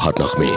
बहार नगमे।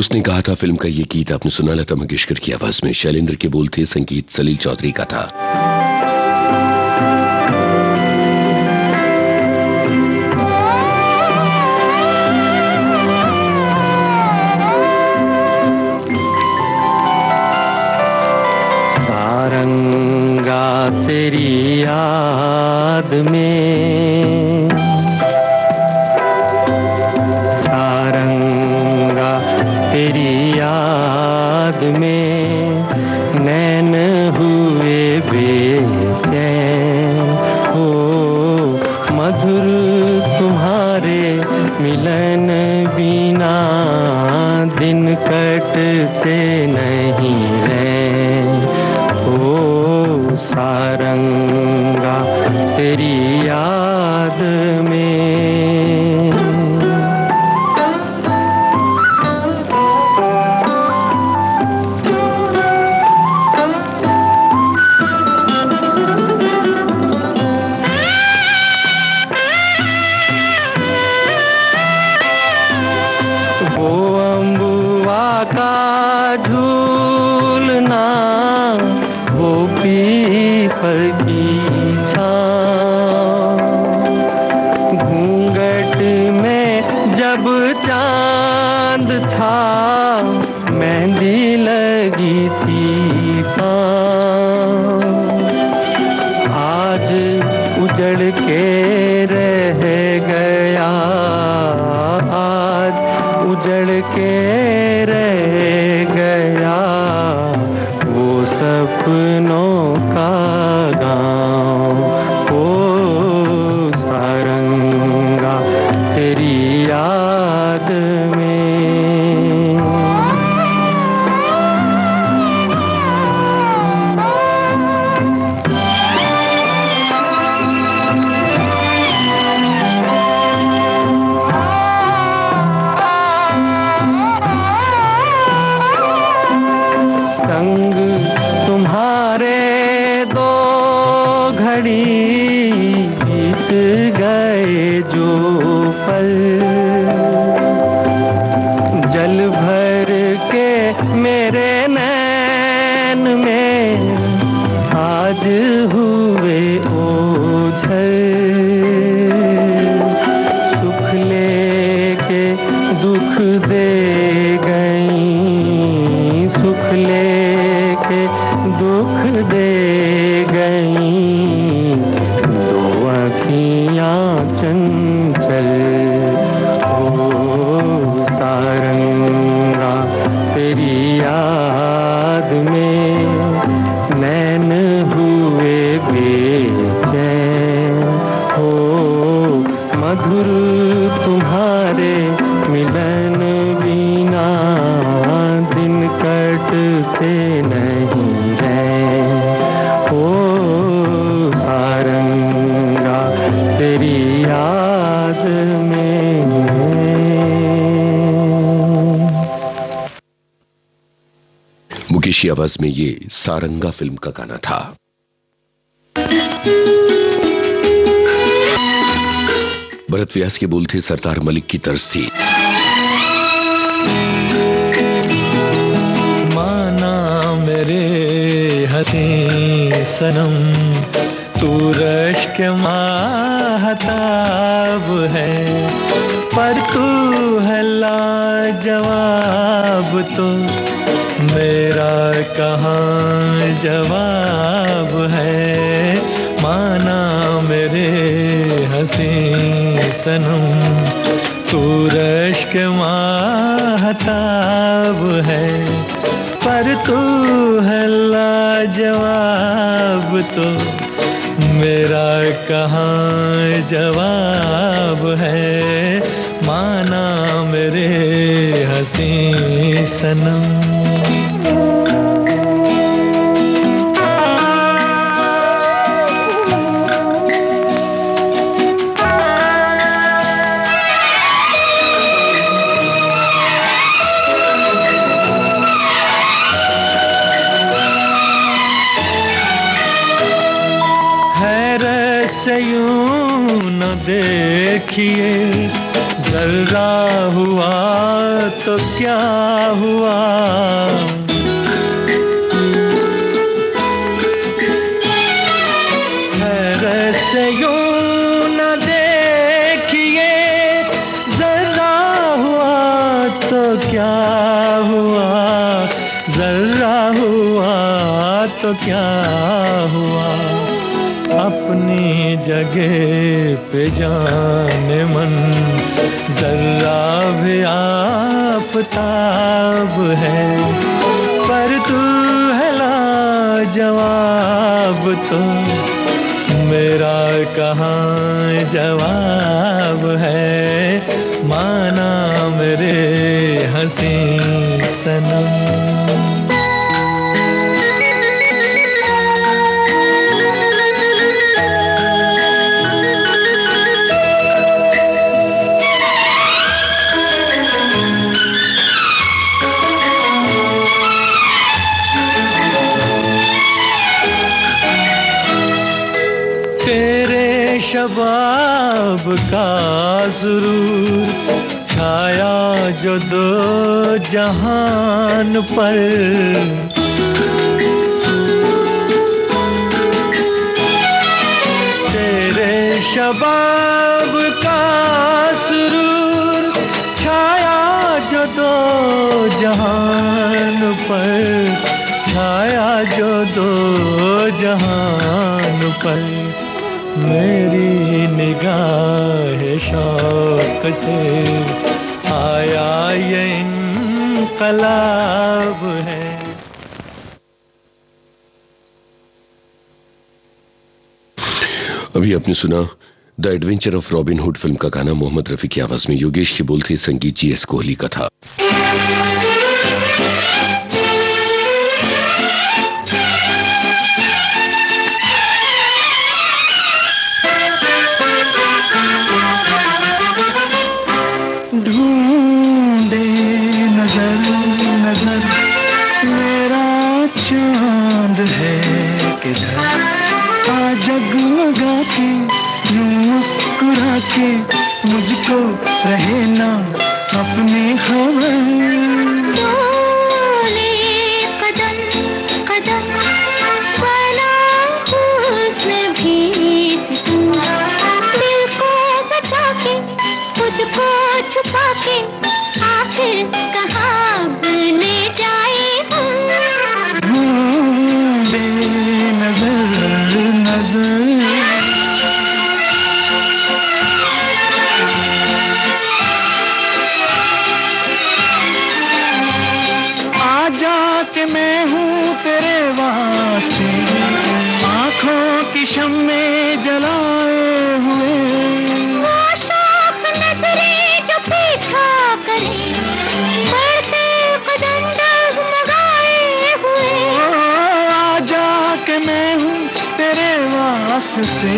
उसने कहा था फिल्म का ये गीत आपने सुना लता मंगेशकर की आवाज में। शैलेंद्र के बोल थे, संगीत सलील चौधरी का था। सारंगा तेरी याद में, सारंगा तेरी याद में नैन हुए बेचैन हो, मधुर तुम्हारे मिलन बिना दिन कटते नहीं रैन हो। सारंगा तेरी याद उजड़ के रह गया, आज उजड़ के रह गया वो सपनों का गाँव। ओ सारंगा तेरी याद में। संग तुम्हारे दो घड़ी बीत गए जो पल, जल भर के मेरे नैन में आज हुए ओझल। सुख लेके दुख दे गई, सुख लेके दुख दे गई दो आँखियाँ चंचल। ओ सारंगा तेरी याद में नैन हुए बेचैन। हो मधुर तुम्हारे मिलन बिना दिन कटते नहीं हैं। ओ सारंगा तेरी याद में। मुकेश की आवाज में ये सारंगा फिल्म का गाना था। भरत व्यास के बोल थे, सरदार मलिक की तर्ज थी। माना मेरे हसी सनम तू रश्क माहताब है, पर तू है लाजवाब तो मेरा कहाँ जवाब है। माना मेरे हसी सनम तू रश्क माहताब है, पर तू है लाजवाब तो मेरा कहाँ जवाब है। माना मेरे हसी सनम। से यूं न देखिए, जरा हुआ तो क्या हुआ। हैरत से यूं न देखिए, जरा हुआ तो क्या हुआ, जरा हुआ तो क्या हुआ। अपनी जगह पे जाने मन जरा भी आफताब है, पर तू है लाजवाब तो मेरा कहाँ जवाब है। माना मेरे हसी सनम। शबाब का सुरूर छाया जो दो जहान पर, तेरे शबाब का सुरूर छाया जो दो जहान पर, छाया जो दो जहान पर। मेरी निगाह शौक से आया ये इनकलाब है। अभी आपने सुना the adventure of robin hood film का गाना मोहम्मद रफी की आवाज में। योगेश की बोल थे, संगीत जीएस कोहली का था। ढूंढे नजर नजर मेरा चांद है किधर, आ जगमगा के यूं मुस्कुरा के मुझको रहे ना अपनी खबर। डोले कदम कदम बना हुस्न भी तुम, दिल को बचा के खुद को छुपा के आखिर कहाँ ले जाए हम। ढूंढे नजर नजर कि मैं हूँ तेरे वास्ते आँखों की शम्मे जलाए हुए। वो शौक नजरें जो पीछा करे बढ़ते कदम डगमगाए हुए। आजा के मैं हूँ तेरे वास्ते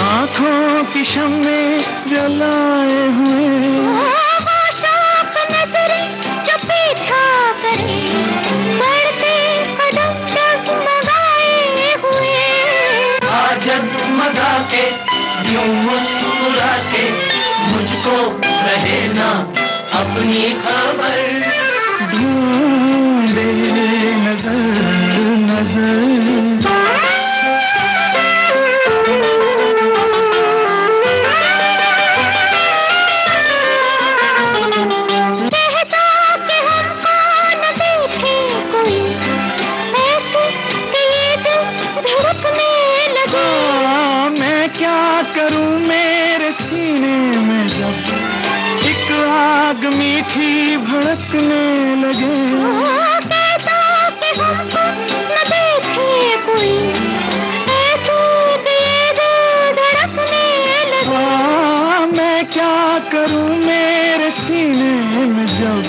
आँखों की शम्मे जलाए हुए। वो शौक नजरें जो पीछा करे जगमगा के यूं मुस्कुरा के मुझको रहे ना अपनी खबर। ढूंढे नजर नजर करूं मेरे सीने में जब एक आग मीठी भड़कने लगे। कहता कि हमको न देखे कोई ऐसे दिए दिल धड़कने लगे। मैं क्या करूं मेरे सीने में जब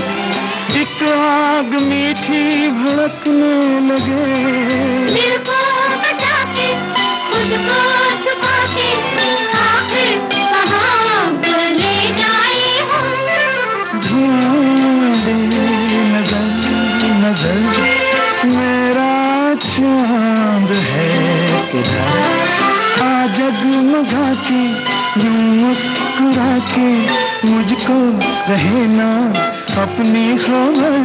एक आग मीठी भड़कने लगे। दिल को बचा के खुद को छुपा के मेरा चांद है किधर, आ जगमगा के यूं मुस्कुरा के मुझको रहे ना अपनी खबर।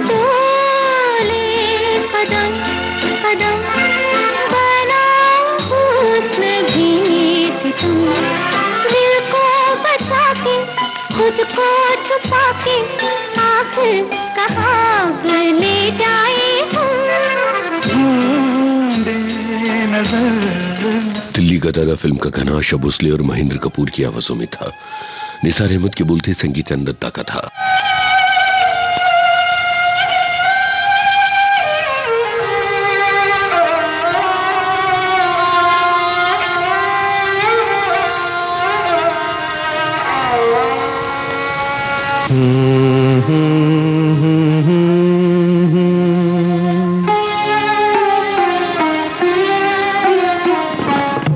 डोले कदम कदम बना हुस्न भी तुम, दिल को बचा के खुद को छुपा के आखिर कहाँ ले जाए हम। दिल्ली का दादा फिल्म का गाना आशा भोसले और महेंद्र कपूर की आवाजों में था। निसार अहमद के बोल थे, संगीत चंद्रता का था।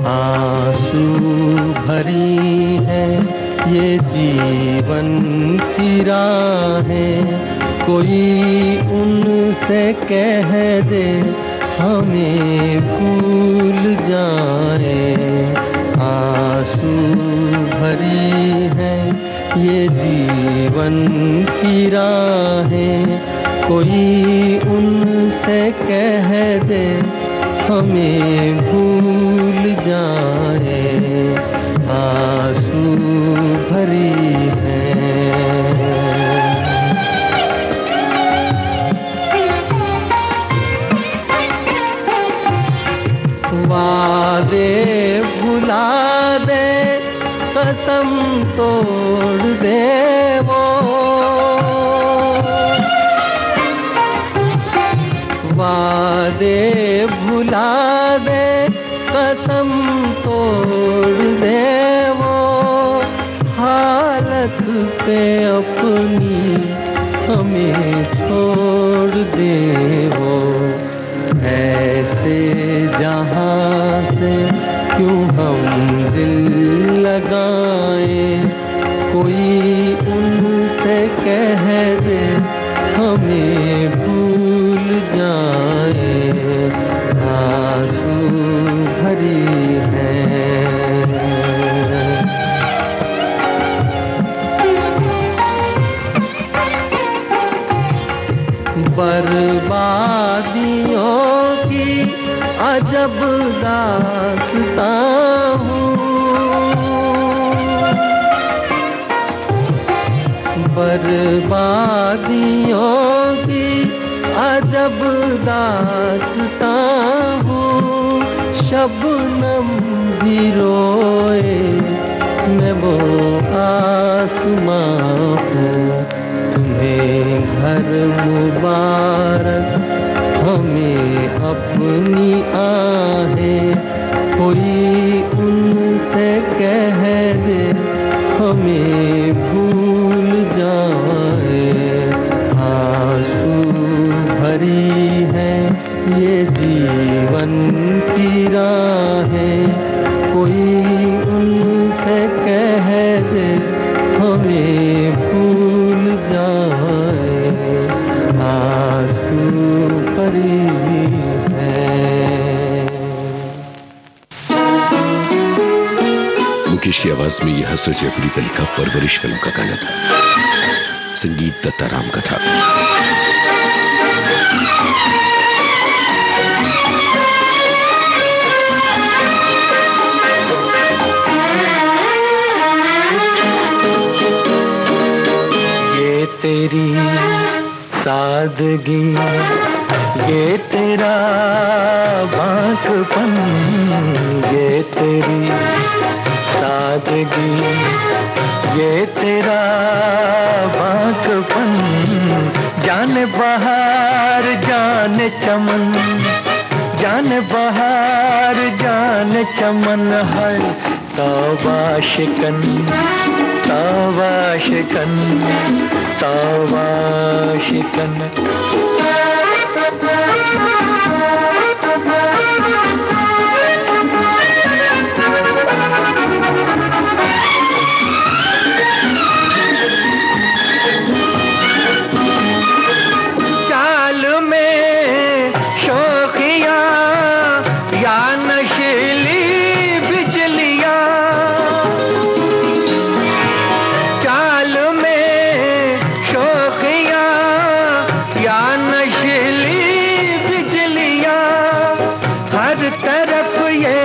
आंसू भरी है ये जीवन की राहें, कोई उनसे कह दे हमें भूल जाए। आंसू भरी है ये जीवन की राहें, कोई उनसे कह दे हमें भूल जाए। आंसू भरी है। वादे दे, कसम तोड़ दे वो, वादे भुला दे, कसम तोड़ दे वो, हालत पे अपनी हमें छोड़ दे वो। ऐसे जहां से क्यों हम दिल लगाएं, कोई उनसे कह दे हमें भूल जाए, आंसू भरी है। बर्बादियों की अजब दास्तां हूँ, बर्बादियों की अजब दास्तां हूँ। शबनम भी रोए मैं वो आसमां हूँ, तुम्हें घर मुबारक हमें अपनी आहें, कोई उनसे कह दे हमें भूल जाए, आंसू भरी है ये जीवन की राहें, कोई उनसे कह दे हमें भूल जाए, आंसू भरी है। मुकेश की आवाज में यह हसरत जयपुरी का लिखा परवरिश फिल्म का गाना था। संगीत दत्ताराम का था। ये तेरी सादगी, ये तेरा बांझपन, ये तेरी सादगी, ये तेरा बांझपन, जाने बहार जाने चमन, जाने बहार जाने चमन है, तौबा शिकन, तौबा शिकन, तौबा शिकन। चाल में शोखियां या नशीली बिजलियां, चाल में शोखियां या नशीली बिजलियां, हर तरफ ये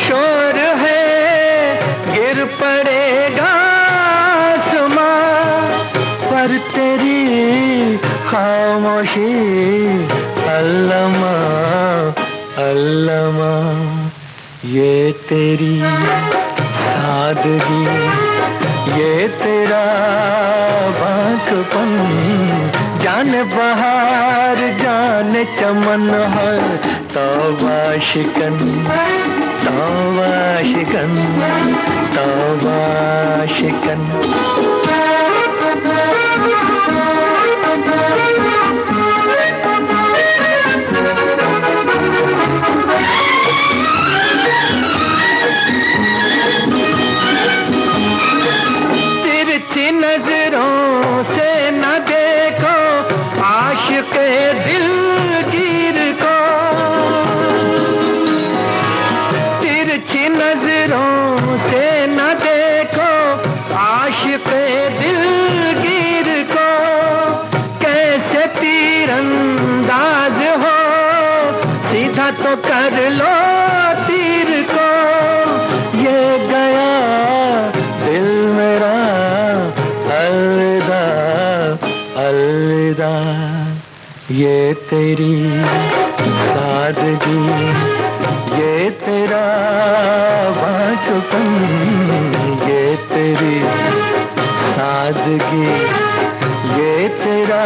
शोर है, गिर पड़ेगा आसमां, पर तेरी खामोशी अल्लमा अल्लमा, ये तेरी सादगी, ये तेरा बांझपन, जाने बहार जाने चमन है, तौबा शिकन, तौबा शिकन, तौबा शिकन। तिरछी नजरों से न देखो आशिक़े दिलगीर को, तिरछी नजरों से न देखो आशिक़े दिलगीर को, कैसे तीरंदाज हो सीधा तो कर लो तीर को, ये गया दिल मेरा अलविदा अलविदा, ये तेरी सादगी, ये तेरा बांझपन, पागलपन, ये तेरी सादगी, ये तेरा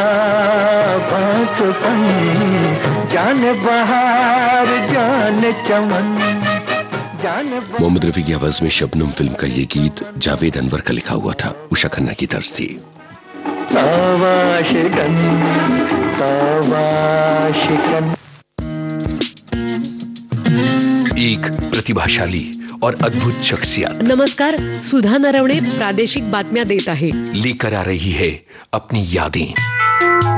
बातपन, जान बहार जान चमन, जान मोहम्मद रफी की आवाज में शबनम फिल्म का ये गीत जावेद अनवर का लिखा हुआ था। उषा खन्ना की तर्ज थी। तावाशिकन, तावाशिकन। एक प्रतिभाशाली और अद्भुत शख्सियत नमस्कार, सुधा नरवणे प्रादेशिक बातम्या देत आहे। लेकर आ रही है अपनी यादें।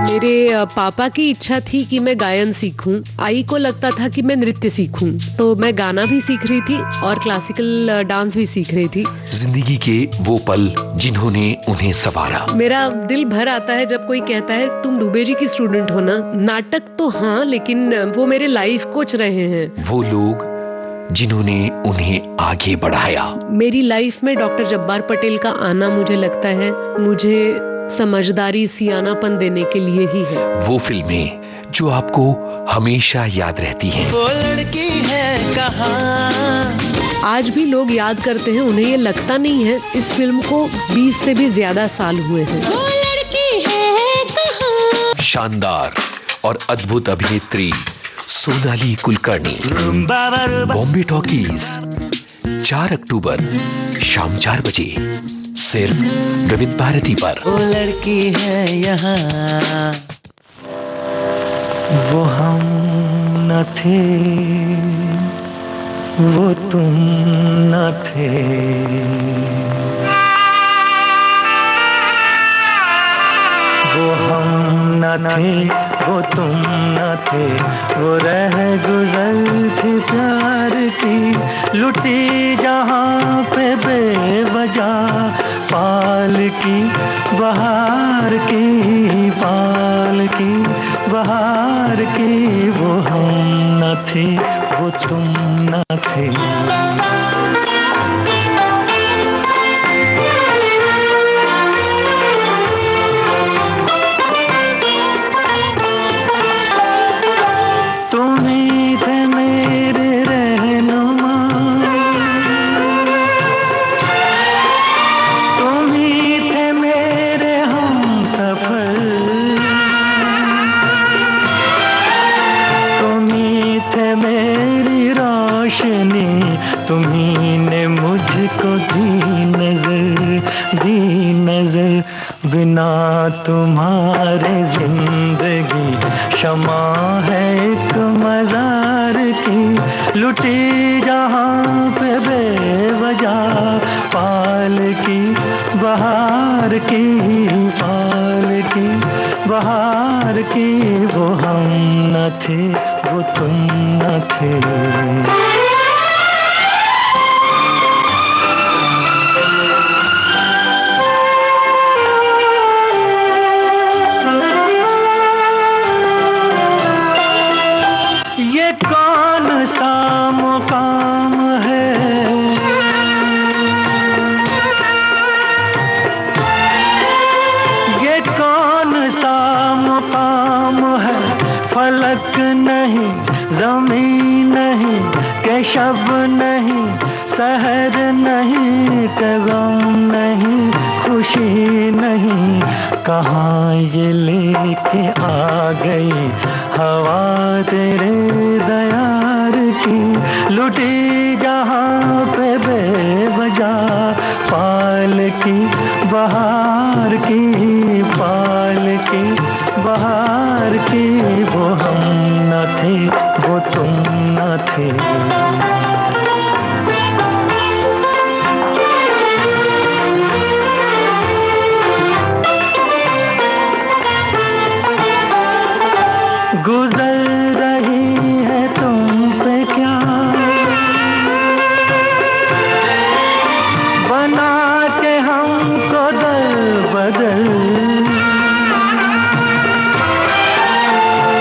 मेरे पापा की इच्छा थी कि मैं गायन सीखूं। आई को लगता था कि मैं नृत्य सीखूं, तो मैं गाना भी सीख रही थी और क्लासिकल डांस भी सीख रही थी। जिंदगी के वो पल जिन्होंने उन्हें संवारा। मेरा दिल भर आता है जब कोई कहता है तुम दुबे जी की स्टूडेंट हो ना। नाटक तो हाँ, लेकिन वो मेरे लाइफ कोच रहे हैं। वो लोग जिन्होंने उन्हें आगे बढ़ाया। मेरी लाइफ में डॉक्टर जब्बार पटेल का आना मुझे लगता है मुझे समझदारी, सियानापन देने के लिए ही है। वो फिल्में जो आपको हमेशा याद रहती हैं। वो लड़की है कहाँ? आज भी लोग याद करते हैं, उन्हें ये लगता नहीं है इस फिल्म को 20 से भी ज्यादा साल हुए हैं। वो लड़की है कहाँ? शानदार और अद्भुत अभिनेत्री सोनाली कुलकर्णी। बॉम्बे टॉकीज 4 अक्टूबर शाम 4 बजे सिर्फ विविध भारती पर। वो लड़की है यहाँ, वो हम न थे, वो तुम न थे, वो हम न थे, वो तुम न थे, वो रह गुजर थी प्यार की, लुटी जहाँ पे बेवजह पाल की बहार की, पाल की बहार की, वो हम न थे, वो तुम न थे। तुम्ही ने मुझको दी नजर, बिना तुम्हारे जिंदगी क्षमा है एक मजार की, लुटी जहाँ पे बेवजह पाल की बहार की, पाल की बहार की, वो हम न थे, वो तुम न थे। फलक नहीं, जमीन नहीं, के शब नहीं, सहर नहीं, के गम नहीं, खुशी नहीं, कहाँ ये लेके आ गई हवा तेरे दयार की, लुटी जहाँ पे बेवजह पाल की बहार की, पाल की बहार की, वो हम न थे, वो तुम न थे। गुजर रही है तुम पे क्या बना के हमको दल बदल,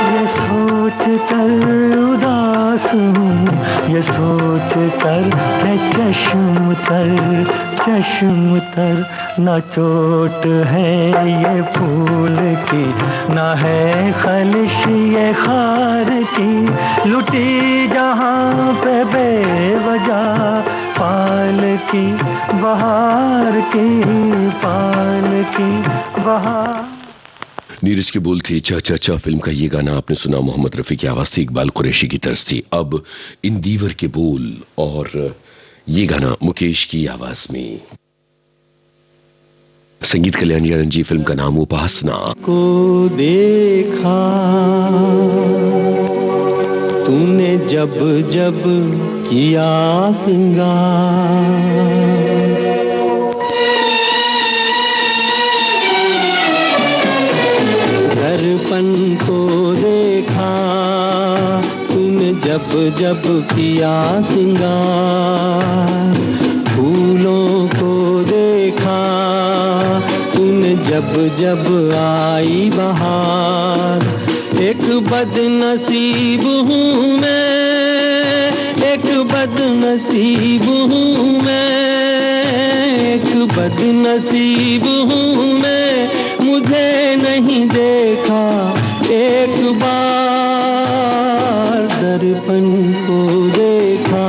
ये सोच कर उदास हूँ, ये सोच तर चश्म तर, न चोट है ये फूल की, न है खलिश ये खार की, लुटी जहां पे बेवजह पाल की बहार की, पाल की बहार। नीरज के बोल थे चा चा चा फिल्म का ये गाना आपने सुना, मोहम्मद रफी की आवाज थी, इकबाल कुरैशी की तर्ज थी। अब इन दीवर के बोल और ये गाना मुकेश की आवाज में। संगीत कल्याणी रणजी, फिल्म का नाम उपासना। को देखा तूने जब जब किया सिंगार, दर्पण को देखा तूने जब जब किया सिंगार, फूलों को देखा तूने जब जब आई बहार। एक बदनसीब हूँ मैं, एक बदनसीब हूँ मैं, एक बदनसीब हूँ मैं, मुझे नहीं देखा एक बार। दर्पण को देखा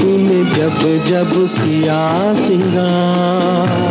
तूने जब जब किया सिंगार।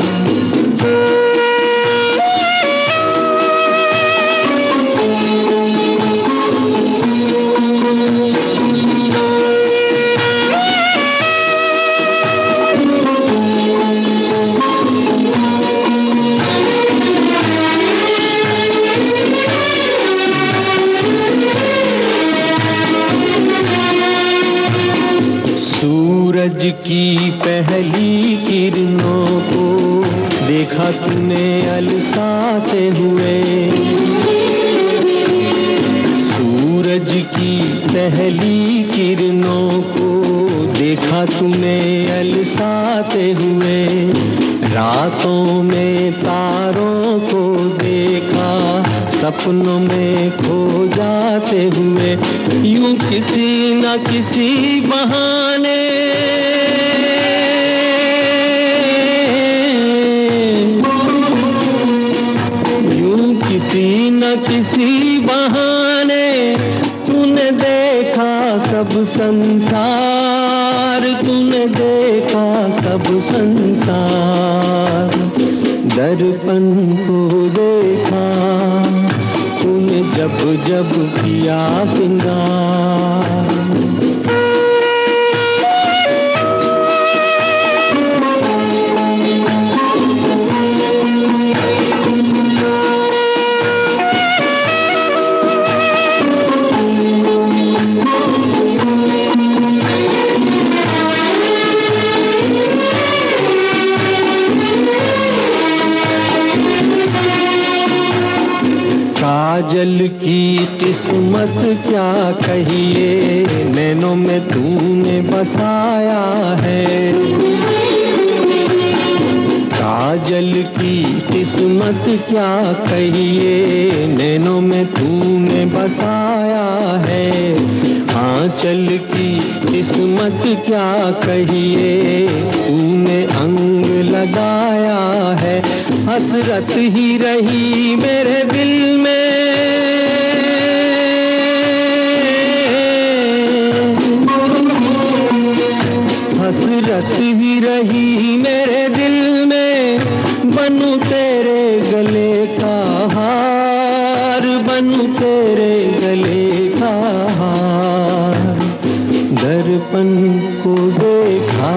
सूरज की पहली किरणों को देखा तूने अलसाते हुए, सूरज की पहली किरणों को देखा तूने अलसाते हुए, रातों में तारों को देखा सपनों में खो जाते हुए, यूं किसी न किसी बहाने किसी न किसी बहाने तूने देखा सब संसार, तूने देखा सब संसार। दर्पण को देखा तूने जब जब किया सिंगार। काजल की किस्मत क्या कहिए, नैनों में तूने बसाया है। काजल की किस्मत क्या कहिए, नैनों में तूने बसाया है। आंचल की किस्मत क्या कहिए, तूने अंग लगाया है। हसरत ही रही मेरे दिल में, हसरत ही रही मेरे दिल में, बनूं तेरे गले का हार, बनूं तेरे गले का हार। दर्पण को देखा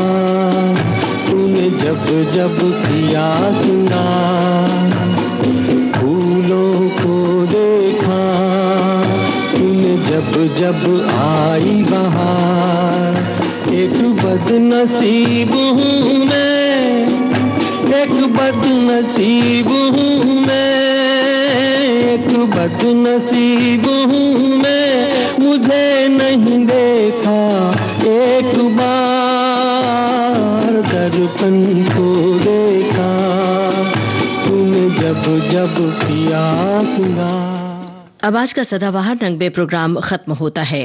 तूने जब जब किया सिंगार, फूलों को देखा तूने जब जब आई बहार। एक बदनसीब हूँ मैं, एक बदनसीब हूँ मैं, एक बदनसीब हूँ मैं, मुझे नहीं देखा एक बार। दर्पण को देखा तूने जब जब किया सिंगार। अब आज का सदाबहार रंग में प्रोग्राम खत्म होता है।